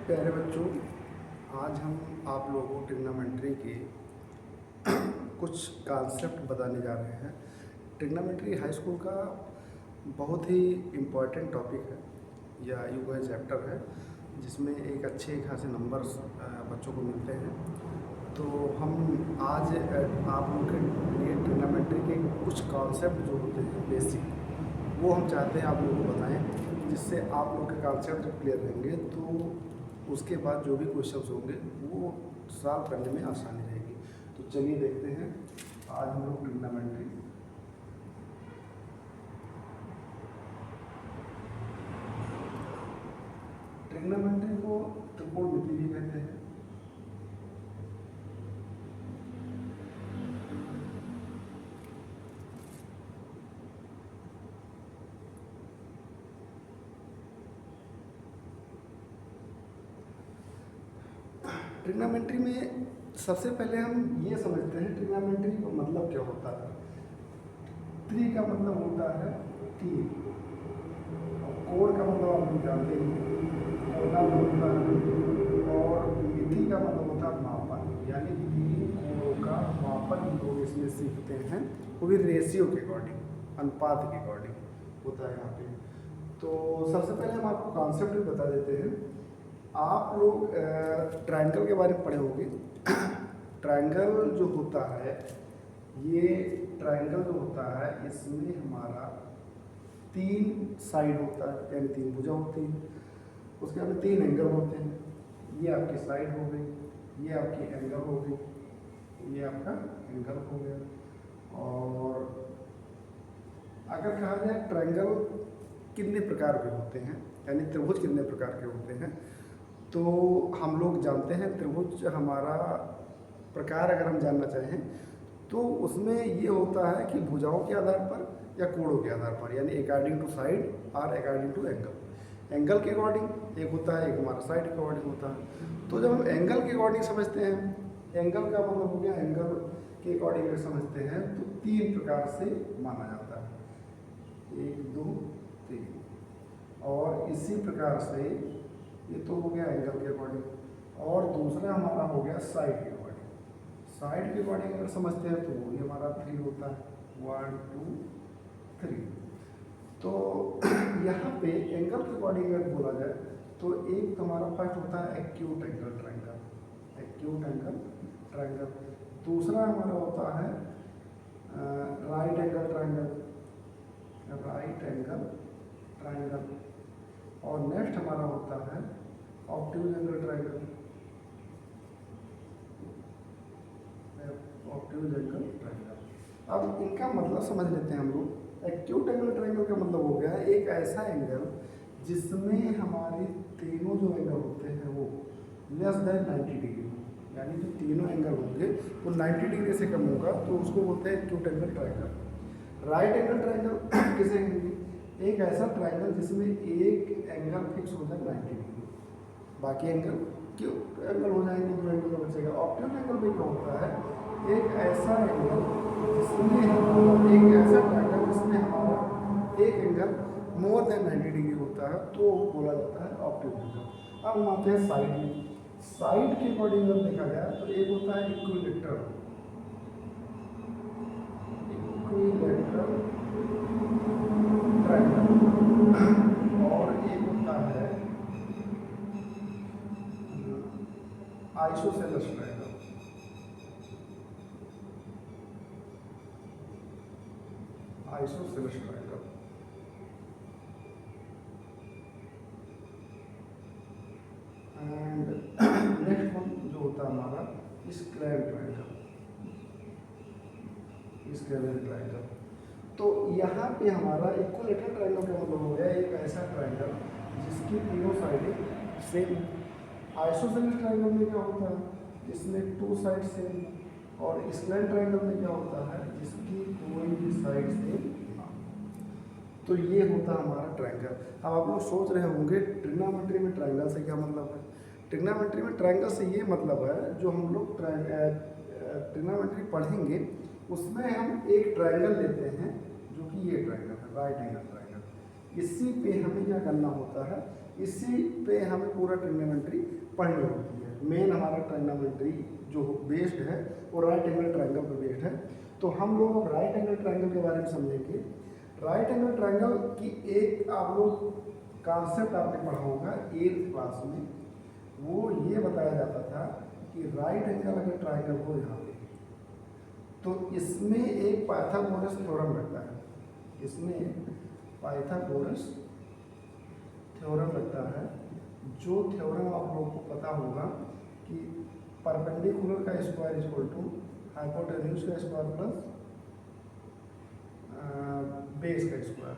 प्यारे बच्चों, आज हम आप लोगों को ट्रिग्नोमेट्री के कुछ कॉन्सेप्ट बताने जा रहे हैं। ट्रिग्नोमेट्री हाई स्कूल का बहुत ही इम्पोर्टेंट टॉपिक है या यूँ कहें चैप्टर है, जिसमें एक अच्छे खासे नंबर्स बच्चों को मिलते हैं। तो हम आज आप लोग के लिए ट्रिग्नोमेट्री के कुछ कॉन्सेप्ट जो होते हैं बेसिक, वो हम चाहते हैं आप लोगों को बताएं, जिससे आप लोग के कॉन्सेप्ट जब क्लियर रहेंगे तो उसके बाद जो भी क्वेश्चंस होंगे वो सॉल्व करने में आसानी रहेगी। तो चलिए देखते हैं आज हम लोग ट्रिग्नोमेट्री को त्रिकोणमिति भी कहते हैं। ट्रिग्नोमेट्री में सबसे पहले हम ये समझते हैं ट्रिग्नोमेट्री का मतलब क्या होता है। त्रि का मतलब होता है तीन, और कोण का मतलब आप लोग जानते हैं होता है, और मिति का मतलब होता है मापन, यानी तीन कोणों का मापन लोग इसमें सीखते हैं, वो भी रेशियो के अकॉर्डिंग, अनुपात के अकॉर्डिंग होता है यहाँ पे। तो सबसे पहले हम आपको कॉन्सेप्ट भी बता देते हैं। आप लोग ट्रायंगल के बारे में पढ़े होंगे। ट्रायंगल जो होता है, ये ट्रायंगल जो होता है इसमें हमारा तीन साइड होता है, यानी तीन भुजा होती है, उसके बाद तीन एंगल होते हैं। ये आपकी साइड हो गई, ये आपकी एंगल हो गई, ये आपका एंगल हो गया। और अगर कहा जाए ट्रायंगल कितने प्रकार के होते हैं, यानी त्रिभुज कितने प्रकार के होते हैं, तो हम लोग जानते हैं त्रिभुज हमारा प्रकार अगर हम जानना चाहें तो उसमें ये होता है कि भुजाओं के आधार पर या कोणों के आधार पर, यानी अकॉर्डिंग टू साइड और अकॉर्डिंग टू एंगल। एंगल के अकॉर्डिंग एक होता है, एक हमारा साइड के अकॉर्डिंग होता है। तो जब हम एंगल के अकॉर्डिंग समझते हैं, एंगल का मतलब हो गया एंगल के अकॉर्डिंग अगर समझते हैं तो तीन प्रकार से माना जाता है, एक दो तीन। और इसी प्रकार से ये तो हो गया एंगल के अकॉर्डिंग, और दूसरा हमारा हो गया साइड के अकॉर्डिंग। साइड के अकॉर्डिंग अगर समझते हैं तो ये हमारा 3 होता है, 1 2 3। तो यहाँ पे एंगल के अकॉर्डिंग अगर बोला जाए तो एक हमारा फर्स्ट होता है acute angle triangle, acute angle triangle. दूसरा हमारा होता है right angle triangle, right angle triangle. और नेक्स्ट हमारा होता है obtuse angle triangle, obtuse angle triangle. अब इनका मतलब समझ लेते हैं हम लोग। एक्यूट एंगल ट्रायंगल का मतलब हो गया एक ऐसा एंगल जिसमें हमारे तीनों जो एंगल होते हैं वो लेस देन 90 डिग्री, यानी जो तीनों एंगल होंगे वो 90 डिग्री से कम होगा, तो उसको बोलते हैं acute angle triangle. Right angle triangle किसे कहेंगे? एक ऐसा ट्रायंगल जिसमें एक एंगल फिक्स हो जाए 90 डिग्री, बाकी एंगल क्यों एंगल हो जाएंगे, जो एंगल का बचेगा। ऑब्ट्यूज एंगल में क्या होता है, एक ऐसा एंगल जिसमें एक ऐसा ट्रायंगल जिसमें हमारा एक एंगल मोर देन 90 डिग्री होता है, तो बोला जाता है ऑब्ट्यूज एंगल। अब हम आते हैं साइड में। साइड के अकॉर्डिंग अगर देखा जाए तो एक होता है इक्विलेटरल, इक्विलेटरल ट्रायंगल, और एक होता है isosceles triangle, isosceles triangle. And next one जो होता है हमारा स्क्लेर ट्रायंगल, स्क्लेर ट्रायंगल। तो यहाँ पे हमारा इक्विलेटरल ट्रायंगल का मतलब हो गया एक ऐसा ट्रायंगल जिसकी तीनों साइडें सेम। आइसोसेलेस ट्रायंगल में क्या होता है, जिसमें 2 साइड सेम। और स्क्लेर ट्रायंगल में क्या होता है, जिसकी कोई भी साइड सेम ना। तो ये होता है हमारा ट्रायंगल। अब आप लोग सोच रहे होंगे ट्रिग्नोमेट्री में ट्रायंगल से क्या मतलब है। ट्रिग्नोमेट्री में ट्रायंगल से ये मतलब है, जो हम लोग ट्रिग्नोमेट्री पढ़ेंगे उसमें हम एक ट्रायंगल लेते हैं, जो कि ये ट्रायंगल है, राइट एंगल ट्रायंगल। इसी पे हमें क्या करना होता है, इसी पे हमें पूरा ट्रिग्नोमेट्री पढ़नी होती है। मेन हमारा ट्रिग्नोमेट्री जो बेस्ड है वो राइट एंगल ट्रायंगल पे बेस्ड है। तो हम लोग अब राइट एंगल ट्रायंगल के बारे में समझेंगे। राइट एंगल ट्रायंगल की एक आप लोग कॉन्सेप्ट आपने पढ़ा होगा 8th क्लास में, वो ये बताया जाता था कि राइट एंगल अगर ट्रायंगल हो यहाँ पे तो इसमें एक पाइथागोरस थ्योरम लगता है, इसमें पाइथागोरस थ्योरम लगता है, जो थ्योरम आप लोगों को पता होगा कि परपेंडिकुलर का स्क्वायर इक्वल टू हाइपोटेन्यूज का स्क्वायर प्लस बेस का स्क्वायर,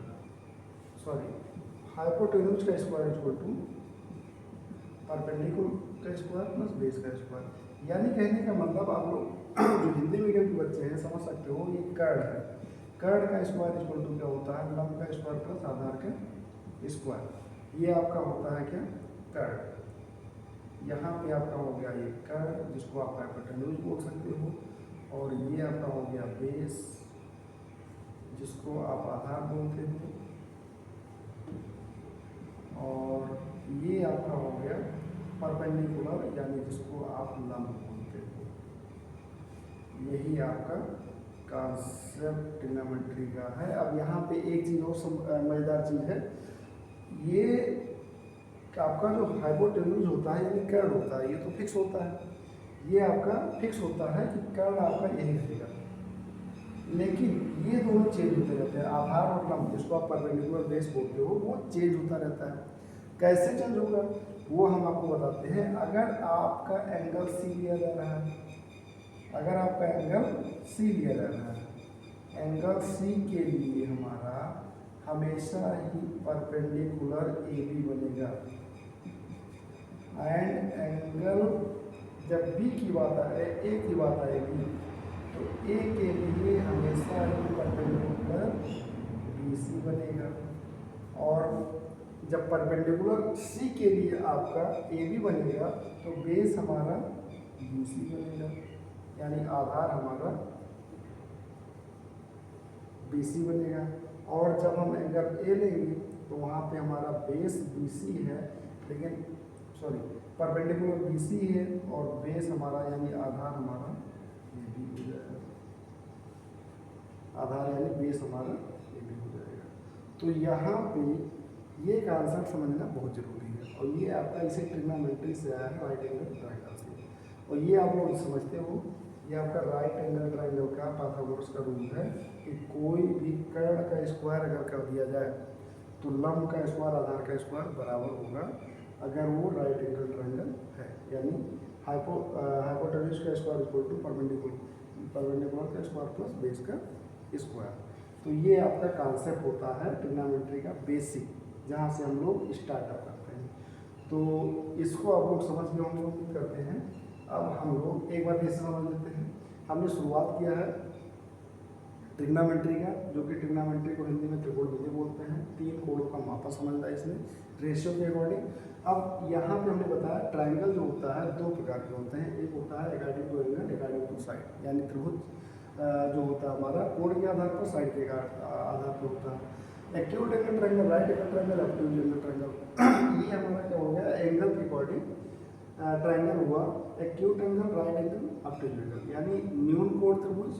सॉरी हाइपोटेन्यूज का स्क्वायर इक्वल टू परपेंडिकुलर का स्क्वायर प्लस बेस का स्क्वायर। यानी कहने का मतलब आप लोग जो हिंदी मीडियम के बच्चे हैं समझ सकते हो, ये कर्ड है, कर्ड का स्क्वायर इक्वल टू क्या होता है, लंब का स्क्वायर प्लस आधार का स्क्वायर। ये आपका होता है क्या, कर्ड। यहाँ पे आपका हो गया ये कर्ड, जिसको आप हाइपोटेन्यूज बोल सकते हो, और ये आपका हो गया बेस, जिसको आप आधार बोलते हो, और ये आपका हो गया परपेंडिकुलर, यानी जिसको आप लंब बोलते हो। यही आपका कॉन्सेप्ट ट्रिग्नोमेट्री का है। अब यहाँ पे एक चीज़ और मज़ेदार चीज़ है, ये आपका जो हाइपोटेन्यूज होता है यानी कर्ड होता है, ये तो फिक्स होता है, ये आपका फिक्स होता है कि कर्ड आपका यही रहेगा। लेकिन ये दोनों चेंज होते रहते हैं, आधार और लंब, जिसको आप परपेंडिकुलर बेस बोलते हो, वो चेंज होता रहता है। कैसे चेंज होगा वो हम आपको बताते हैं। अगर आपका एंगल सी लिया जा रहा है, अगर आपका एंगल सी लिया जा रहा है, एंगल सी के लिए हमारा हमेशा ही परपेंडिकुलर ए बी बनेगा, एंड एंगल जब बी की बात आए, ए की बात आएगी, तो ए के लिए हमेशा ही परपेंडिकुलर बी सी बनेगा, और जब परपेंडिकुलर सी के लिए आपका ए बी बनेगा तो बेस हमारा बी सी बनेगा, यानी आधार हमारा बी सी बनेगा। और जब हम एंगल ए लेंगे तो वहाँ पे हमारा बेस बी सी है, लेकिन सॉरी परपेंडिकुलर बी सी है, और बेस हमारा यानी आधार हमारा ए बी हो जाएगा, आधार यानी बेस हमारा ए बी हो जाएगा। तो यहाँ पे ये कॉन्सेप्ट समझना बहुत ज़रूरी है, और ये आपका इसे ट्रिग्नोमेट्री से आया है, राइट एंगल ट्रायंगल से। और ये आप लोग समझते हो, ये आपका राइट एंगल ट्रायंगल का पाइथागोरस का रूल है कि कोई भी कर्ड का स्क्वायर अगर कर दिया जाए तो लंब का स्क्वायर आधार का स्क्वायर बराबर होगा, अगर वो राइट एंगल ट्रायंगल है, यानी हाइपोटेन्यूज का स्क्वायर इक्वल टू परपेंडिकुलर का स्क्वायर प्लस बेस का स्क्वायर। तो ये आपका कॉन्सेप्ट होता है ट्रिग्नोमेट्री का बेसिक, जहाँ से हम लोग स्टार्टअप करते हैं। तो इसको आप लोग समझ गए होंगे, उम्मीद करते हैं। अब हम लोग एक बार फिर से समझ लेते हैं। हमने शुरुआत किया है ट्रिग्नोमेट्री का, जो कि ट्रिग्नोमेट्री को हिंदी में त्रिकोणमिति बोलते हैं। 3 कोणों का मापा समझना है इसमें रेशियो के अकॉर्डिंग। अब यहाँ पे हमने बताया ट्रायंगल जो होता है 2 प्रकार के होते हैं, एक होता है according to angle, according to side, यानी त्रिभुज जो होता है हमारा कोण के आधार पर, साइड के आधार पर होता है। Acute angle triangle, right angle triangle, obtuse angle triangle. ये हमारा क्या हो गया, एंगल के अकॉर्डिंग ट्रायंगल हुआ, acute angle, right angle, obtuse angle, यानी न्यून कोण त्रिभुज,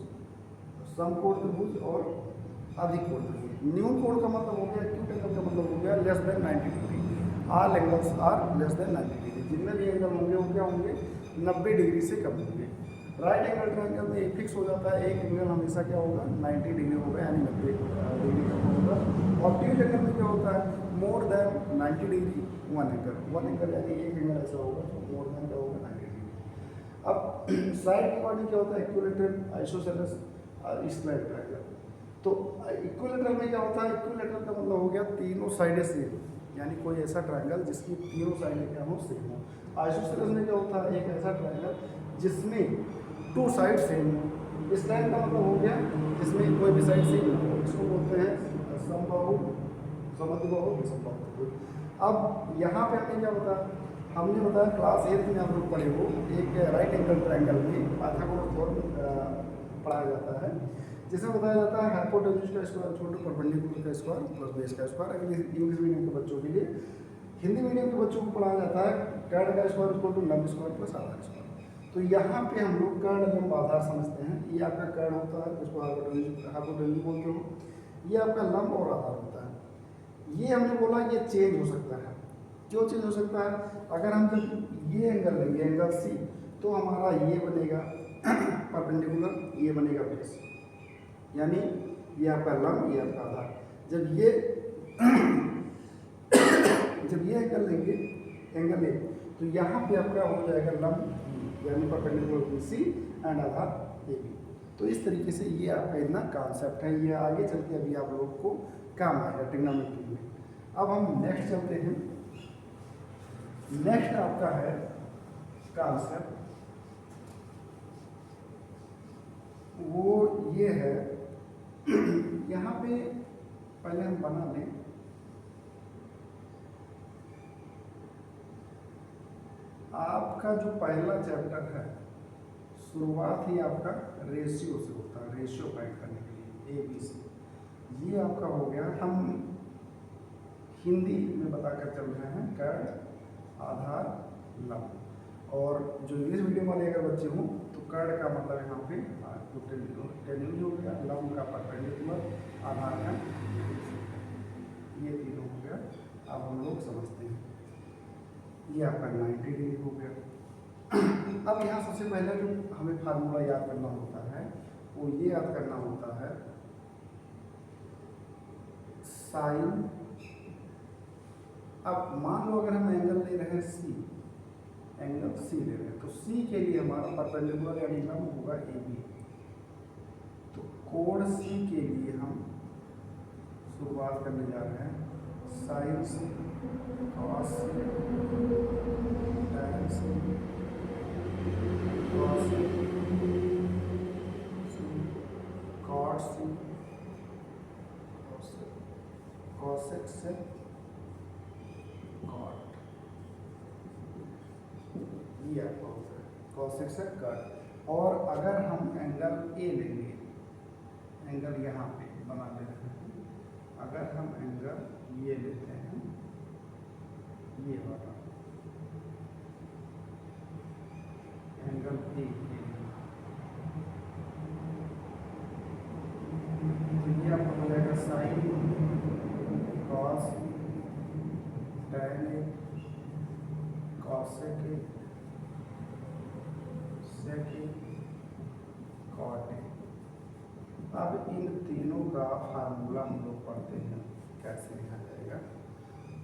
सम कोण त्रिभुज और अधिक कोण त्रिभुज। न्यून कोण का मतलब हो गया, एक्यूट एंगल का मतलब हो गया less than 90 degree, all angles are less than 90 degree. जितने भी एंगल होंगे वो क्या होंगे, 90 डिग्री से कम होंगे। राइट एंगल ट्रायंगल में एक फिक्स हो जाता है, एक एंगल हमेशा क्या होगा, 90 डिग्री होगा, यानी 90 डिग्री का होगा। ऑब्ट्यूज एंगल में क्या होता है, more than 90 degree one angle, यानी एक एंगल ऐसा होगा तो मोर देन क्या होगा, 90 डिग्री। अब साइड के अकॉर्डिंग क्या होता है, इक्विलेटरल, आइसोसेलेस, स्क्वायर ट्रायंगल। तो इक्विलेटरल में क्या होता है, इक्विलेटरल का मतलब हो गया तीनों साइडें सेम, यानी कोई ऐसा ट्रायंगल जिसकी तीनों साइडें क्या हो, सेम हो। आइसोसेलेस में क्या होता है, एक ऐसा ट्रायंगल जिसमें 2 साइड सेम हो। इस लाइन का मतलब हो गया जिसमें कोई भी साइड सेम हो, इसको बोलते हैं समबाहु, समद्विबाहु, विषमबाहु। अब यहाँ पे हमने क्या बताया, हमने बताया क्लास 8 में आप लोग पढ़े हो, एक राइट एंगल ट्रायंगल में पाइथागोरस थ्योरम पढ़ाया जाता है, जिसमें बताया जाता है हाइपोटेन्यूज का स्क्वायर इक्वल टू परपेंडिकुलर का स्क्वायर प्लस बेस का स्क्वायर। अगर इंग्लिश मीडियम के बच्चों के लिए हिंदी मीडियम के बच्चों को पढ़ाया जाता है कर्ण का स्क्वायर इक्वल टू लंब स्क्वायर प्लस आधार स्क्वायर। तो यहाँ पे हम लोग कर्ण लंब आधार समझते हैं। ये आपका कर्ण होता है, इसको हाइपोटेन्यूज बोलते हो। ये आपका लंब और आधार होता है। ये हमने बोला ये चेंज हो सकता है। क्यों चेंज हो सकता है? अगर हम जब ये एंगल लेंगे एंगल सी, तो हमारा ये बनेगा परपेंडिकुलर, ये बनेगा बेस, यानी ये आपका लंब, ये आपका आधार। जब ये एंगल लेंगे एंगल ए, तो यहाँ पे आपका हो जाएगा लंब, यानी परपेंडिकुलर बी सी एंड आधार ए बी। तो इस तरीके से ये आपका इतना कॉन्सेप्ट है। ये आगे चल के अभी आप लोगों को काम आएगा ट्रिग्नोमेट्री में। अब हम नेक्स्ट चलते हैं। नेक्स्ट आपका है कॉन्सेप्ट, वो ये है यहाँ पे पहले हम बना लें। आपका जो पहला चैप्टर है शुरुआत ही आपका रेशियो से होता है, रेशियो फाइंड करने के लिए ABC। ये आपका हो गया, हम हिंदी में बताकर चल रहे हैं कर्ण आधार लंब। और जो इंग्लिश मीडियम वाले अगर बच्चे हों तो कर्ण का मतलब यहाँ पे टेन्यूज हो गया, लंब का परपेंडिकुलर, आधार का, ये तीनों हो गया। अब हम लोग समझते हैं ये आपका 90 डिग्री हो गया। अब यहाँ सबसे पहले जो हमें फार्मूला याद करना होता है वो ये याद करना होता है साइन। अब मान लो अगर हम एंगल ले रहे हैं सी, एंगल सी ले रहे हैं, तो सी के लिए हमारा परपेंडिकुलर यानी लंब होगा AB। तो कोण सी के लिए हम शुरुआत करने जा रहे हैं साइन सी, कॉस सी, टैन सी, कॉस सी, कॉट सी, कॉसेक से कॉट, ये आपका होता है कॉसेक से कट। और अगर हम एंगल ए लेंगे, एंगल यहाँ पे बना लेते हैं, अगर हम एंगल ये लेते हैं, ये वाला एंगल ए, तो ये आपका हो जाएगा sine cos tan A cosec A sec A cot A. अब इन तीनों का फार्मूला हम लोग पढ़ते हैं कैसे लिखा जाएगा।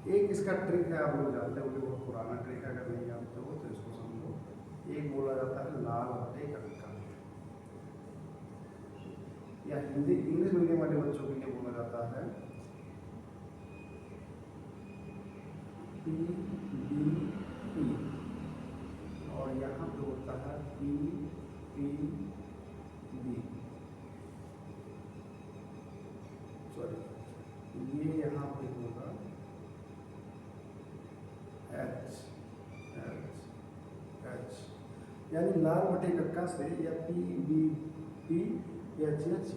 एक इसका ट्रिक है, आप लोग जानते हो, बहुत पुराना ट्रिक है, अगर नहीं जानते हो तो इसको समझो। एक बोला जाता है लाल बटे कक्का, या हिंदी इंग्लिश मीडियम वाले बच्चों के लिए बोला जाता है PBP, और यहाँ पे होता है PPB, सॉरी ये यहाँ पे होगा H, यानी लाल बटे कक्का से, या PBP या GH।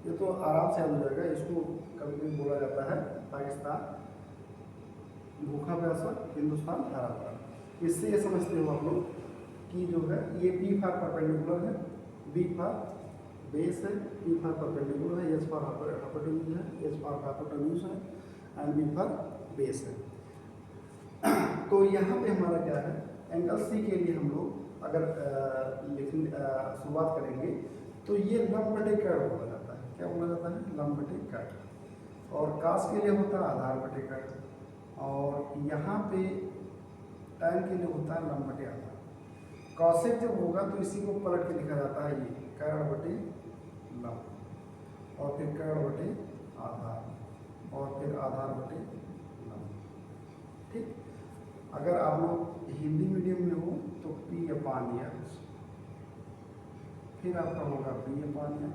ये तो आराम से याद हो जाएगा। इसको कभी कभी बोला जाता है पाकिस्तान भूखा प्यासा, हिंदुस्तान हरा भरा। इससे ये समझते हो आप लोग कि जो है ये P फॉर परपेंडिकुलर है, B फॉर बेस है, P फॉर परपेंडिकुलर है, H फॉर हाइपोटेन्यूज है, H फॉर हाइपोटेन्यूज है, एंड B फॉर बेस है। तो यहाँ पे हमारा क्या है, एंगल सी के लिए हम लोग अगर शुरुआत करेंगे तो ये लंब बटे कर्ण बोला जाता है। क्या बोला जाता है? लंब बटे कर्ण। और कास के लिए होता है आधार बटे कर्ण, और यहाँ पे टैन के लिए होता है लंब बटे आधार। कॉसेक जब होगा तो इसी को पलट के लिखा जाता है ये कर्ण बटे लंब, और फिर कर्ण बटे आधार, और फिर आधार बटे लंब। ठीक, अगर आप लोग हिंदी मीडियम में हो तो P/H, फिर आपका होगा B/H,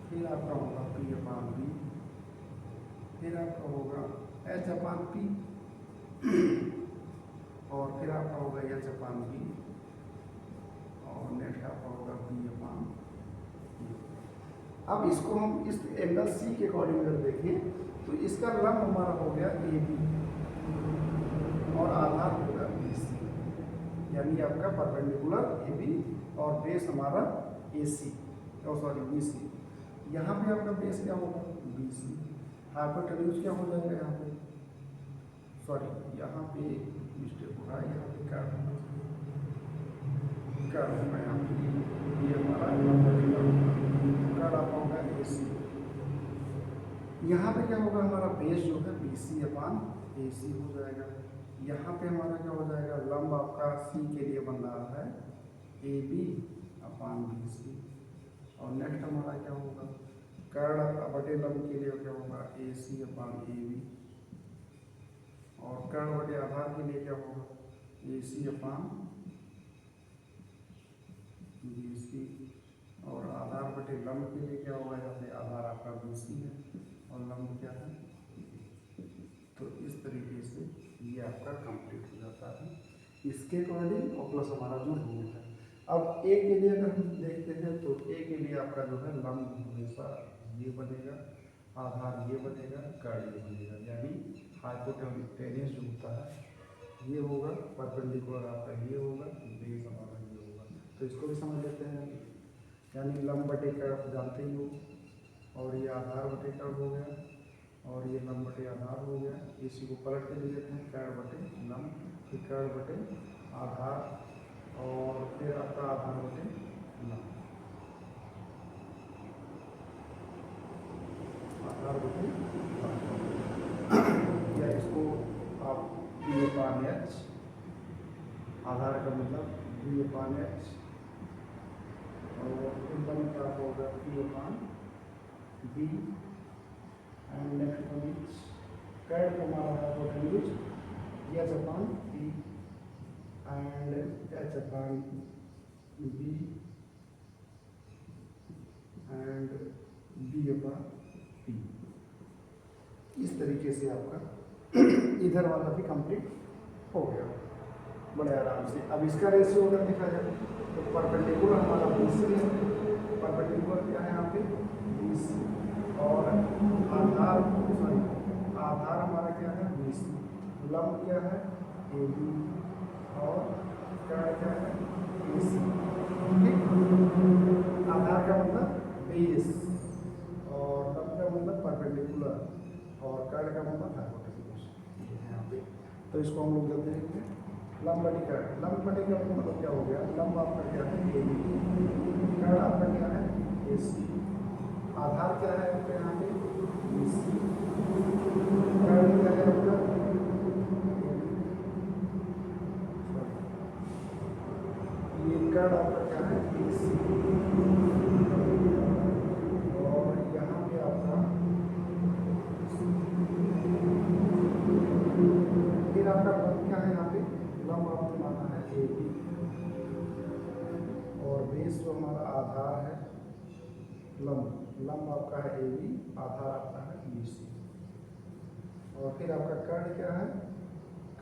फिर आपका होगा P/B, फिर आपका होगा H/P, और फिर आपका होगा H/B, और नेक्स्ट आपका होगा B/U। अब इसको हम इस एंगल C के अकॉर्डिंग अगर देखें तो इसका लंब हमारा हो गया AB, और आधार होगा BC, यानी आपका परपेंडिकुलर AB और बेस हमारा AC और सॉरी BC। यहाँ पे आपका बेस क्या होगा BC, हाइपोटेन्यूज क्या हो जाएगा यहाँ पे, सॉरी यहाँ पे मिस्टेक हो रहा है, यहाँ पे क्या होगा यहाँ पे, ये हमारा कर्ड आपका होगा AC। यहाँ पे क्या होगा हमारा बेस जो है BC अपान AC हो जाएगा। यहाँ पे हमारा क्या हो जाएगा, लंब आपका C के लिए बन रहा है AB अपान BC। और नेक्स्ट हमारा क्या होगा, कर्ड बटे लंब के लिए क्या होगा AC अपान AB। और कर्ड बटे आधार के लिए क्या होगा AC अपान BC। और आधार बटे लंब के लिए क्या होगा, यहाँ पे आधार आपका BC है और लंब क्या है। तो इस तरीके से ये आपका कंप्लीट हो जाता है इसके अकॉर्डिंग और प्लस हमारा जो रूल है। अब ए के लिए अगर हम देखते हैं तो ए के लिए आपका जो है लंब हमेशा ये बनेगा, आधार ये बनेगा, कर्ड ये बनेगा, यानी हाइपोटेन्यूज जो होता है ये होगा, परपेंडिकुलर आपका ये होगा, बेस हमारा ये होगा। तो इसको भी समझ लेते हैं, यानी लंब बटे कर्ड जानते ही हो, और ये आधार बटे कर्ड हो गया, और ये लंब बटे आधार हो गया। इसी को पलट के ले लेते हैं, कर्ड बटे लंब, फिर कर्ड बटे आधार, और फिर आपका आधार बटे लंब, आधार बटे या इसको आप B अपान H, आधार का मतलब B अपान H, और लंब क्या होगा P upon B। And next one is कर्ड को हमारा hypotenuse H upon P and H upon B and B upon P। इस तरीके से आपका इधर वाला भी कंप्लीट हो गया बड़े आराम से। अब इसका रेशियो अगर देखा जाए तो परपेंडिकुलर हमारा BC है, परपेंडिकुलर क्या है यहाँ पे BC, और आधार सॉरी आधार हमारा क्या है BC, लंब क्या है AB, और कर्ड क्या है AC। आधार का मतलब बेस, और लंब का मतलब परपेंडिकुलर, और कर्ड का मतलब हाइपोटेन्यूज यहाँ पे। तो इसको हम लोग जल्दी देखेंगे, लंब बटे कर्ड। लंब बटे कर्ड का मतलब क्या हो गया, लंब आपका क्या है AB, कर्ड आपका क्या है AC, आधार क्या है आपका यहाँ पे BC, कर्ड क्या है आपका ये कर्ड आपका क्या है AC, और यहाँ पे आपका फिर आपका लंब क्या है यहाँ पे, लंब आपको माना है AB, और बेस जो हमारा आधार है, लंब आपका है AB, आधार आपका है BC, और फिर आपका कर्ड क्या है,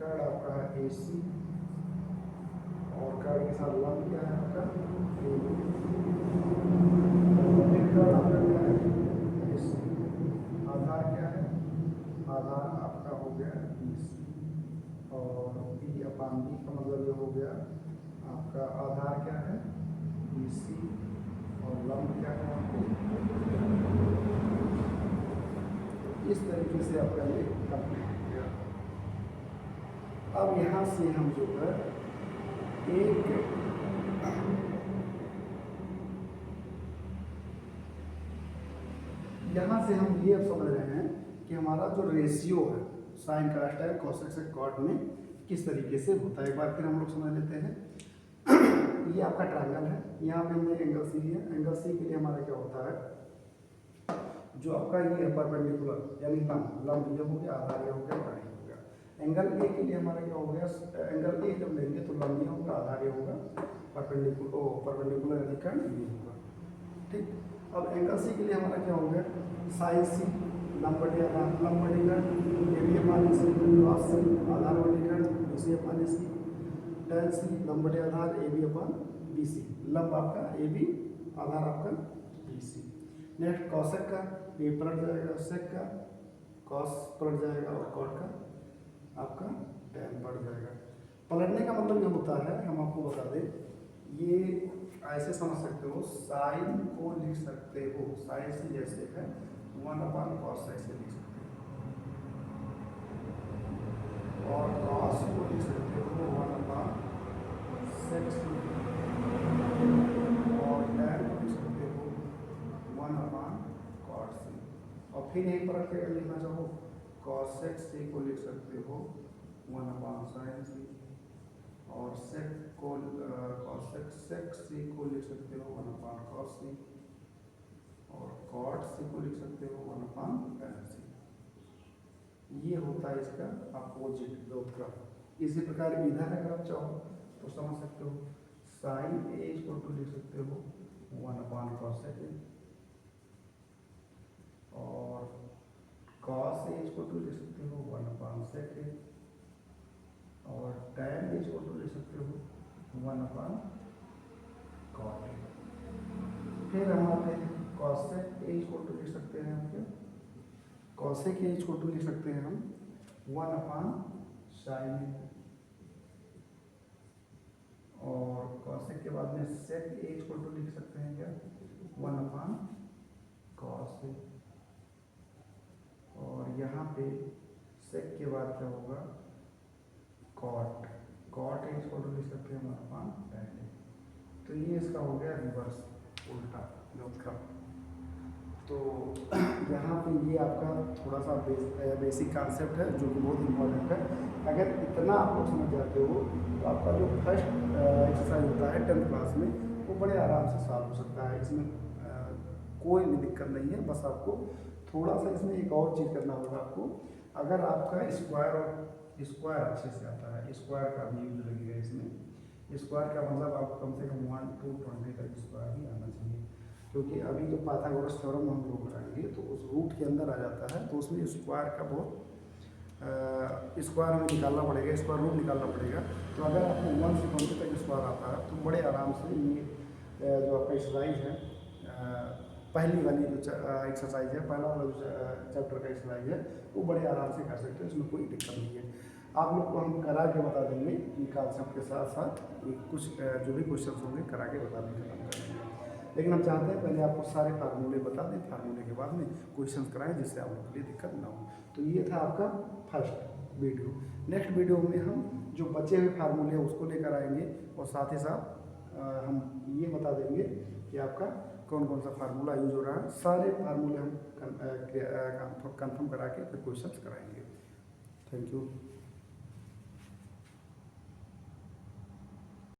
कर्ड आपका है AC, और कर्ड के साथ लंब क्या है आपका AB, और फिर कर्ड आपका क्या है AC, आधार क्या है, आधार आपका हो गया BC, और B अपान B का मतलब ये हो गया आपका आधार क्या है BC, और लंब क्या है आपको। इस तरीके से आपका ये कंप्लीट हो गया। अब यहाँ से हम जो है एक यहाँ से हम ये समझ रहे हैं कि हमारा जो रेशियो है साइन कास्ट है कोसेक से कॉट में किस तरीके से होता है। एक बार फिर हम लोग समझ लेते हैं। ये आपका ट्रायंगल है, यहाँ पे हमने एंगल सी लिया, एंगल सी के लिए हमारा क्या होता है, जो आपका ये है परपेंडिकुलर यानी लंब ये हो गया, आधार ये हो गया, कर्ड ये हो गया। एंगल ए के लिए हमारा क्या हो गया, एंगल ए जब लेंगे तो लंब ये होगा, आधार ये होगा, परपेंडिकुलर यानी कर्ड ये होगा। ठीक, अब एंगल सी के लिए हमारा क्या हो गया, साइन सी लंब बटे कर्ड, A B upon C, cos C आधार बटे कर्ड, B C upon C, tan C लंब बटे आधार A B upon B C, लंब आपका ए बी, आधार आपका बी सी। नेक्स्ट कॉसेक का, ये पलट जाएगा, सेक का कॉस पलट जाएगा, और कॉट का आपका tan बढ़ जाएगा। पलटने का मतलब ये होता है, हम आपको बता दें, ये ऐसे समझ सकते हो, साइन को लिख सकते हो, साइन से जैसे है 1/cos ऐसे लिख सकते हो, और cos को लिख सकते हो 1/sec, और tan को लिख सकते हो 1/cot c। और फिर यहीं पर रख के अगर लिखना चाहो cosec c को लिख सकते हो 1/sin c, और sec को cosec sec c को लिख सकते हो 1/cos c, और cot c को लिख सकते हो 1/tan c। ये होता है इसका अपोजिट ग्रोथ का। इसी प्रकार इधर अगर आप चाहो तो समझ सकते हो, साइन ए को लिख सकते हो 1/cos a, और cos ए को लिख सकते हो 1/sec a, और tan ए को लिख सकते हो 1/cot a। फिर हम आते हैं cosec ए को लिख सकते हैं हम क्या, cosec ए को लिख सकते हैं हम 1/sin a, और cosec के बाद में sec ए को लिख सकते हैं क्या 1/cos a, और यहाँ पे sec के बाद क्या होगा cot ए को लिख सकते हैं 1/tan a। तो ये इसका हो गया रिवर्स, उल्टा ग्रोथ का। तो यहाँ पे ये आपका थोड़ा सा बेसिक कॉन्सेप्ट है जो कि बहुत इम्पोर्टेंट है। अगर इतना आप लोग समझ जाते हो तो आपका जो फर्स्ट एक्सरसाइज होता है 10th क्लास में, वो बड़े आराम से सॉल्व हो सकता है। इसमें कोई भी दिक्कत नहीं है। बस आपको थोड़ा सा इसमें एक और चीज़ करना होगा आपको, अगर आपका स्क्वायर और स्क्वायर अच्छे से आता है, स्क्वायर का भी यूज लगेगा इसमें। स्क्वायर का मतलब आपको कम से कम 1 to 20 तक स्क्वायर ही आना चाहिए, क्योंकि अभी जो पाइथागोरस थ्योरम हम लोग कराएंगे तो उस रूट के अंदर आ जाता है, तो उसमें स्क्वायर का बहुत स्क्वायर हमें निकालना पड़ेगा, स्क्वायर रूट निकालना पड़ेगा। तो अगर आपको 1 से 20 तक स्क्वायर आता है तो बड़े आराम से ये जो आपका एक्सरसाइज है, पहली वाली जो एक्सरसाइज है, पहला वाला जो चैप्टर का एक्सरसाइज है, वो बड़े आराम से कर सकते हैं, इसमें कोई दिक्कत नहीं है। आप लोग को हम करा के बता देंगे कि कॉन्सेप्ट के साथ साथ कुछ जो भी क्वेश्चन होंगे करा के बता देंगे, खत्म कर देंगे। लेकिन हम चाहते हैं पहले आपको सारे फार्मूले बता दें, फार्मूले के बाद में क्वेश्चन कराएं, जिससे आप लोग के लिए दिक्कत ना हो। तो ये था आपका फर्स्ट वीडियो। नेक्स्ट वीडियो में हम जो बचे हुए फार्मूले हैं उसको लेकर आएंगे, और साथ ही साथ हम ये बता देंगे कि आपका कौन कौन सा फार्मूला यूज हो रहा है। सारे फार्मूले हम कंफर्म करा के फिर क्वेश्चन कराएंगे। Thank you.